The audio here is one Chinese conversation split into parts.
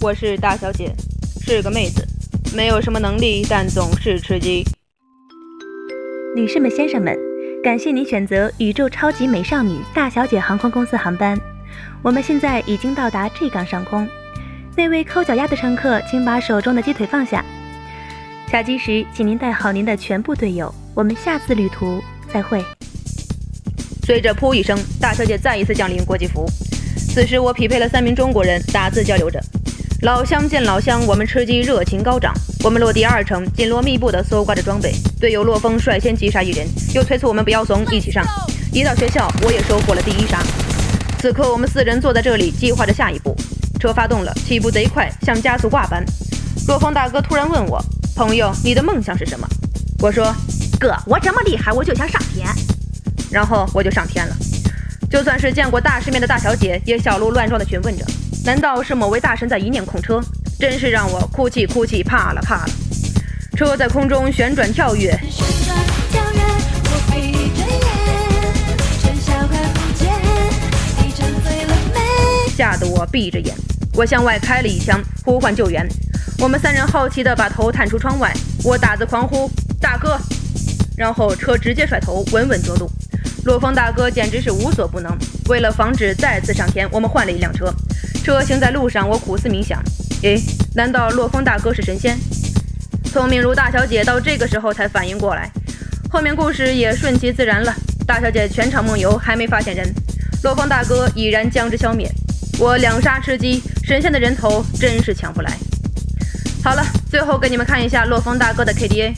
我是大小姐，是个妹子，没有什么能力，但总是吃鸡。女士们、先生们，感谢您选择宇宙超级美少女大小姐航空公司航班。我们现在已经到达 G 港上空，那位抠脚丫的乘客，请把手中的鸡腿放下。下机时，请您带好您的全部队友。我们下次旅途再会。随着噗一声，大小姐再一次降临国际服。此时我匹配了3名中国人，打字交流着。老乡见老乡，我们吃鸡热情高涨。我们落地2层，紧锣密布地搜刮着装备。队友洛风率先击杀一人，又催促我们不要怂，一起上。一到学校，我也收获了第1杀。此刻我们4人坐在这里，计划着下一步。车发动了，起步贼快，像加速挂般。洛风大哥突然问我：“朋友，你的梦想是什么？”我说：“哥，我这么厉害，我就想上天。”然后我就上天了。就算是见过大世面的大小姐，也小鹿乱撞地询问着：“难道是某位大神在一念控车？”真是让我哭泣哭泣，怕了怕了。车在空中旋转跳跃，吓得我闭着眼。我向外开了1枪，呼唤救援。我们3人好奇地把头探出窗外，我打字狂呼：“大哥！”然后车直接甩头，稳稳着陆。洛风大哥简直是无所不能。为了防止再次上天，我们换了一辆车。车行在路上，我苦思冥想：诶，难道洛风大哥是神仙？聪明如大小姐到这个时候才反应过来，后面故事也顺其自然了。大小姐全场梦游还没发现人，洛风大哥已然将之消灭。我2杀吃鸡，神仙的人头真是抢不来。好了，最后给你们看一下洛风大哥的 KDA。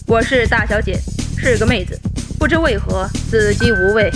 我是大小姐，是个妹子，不知为何死鸡无味。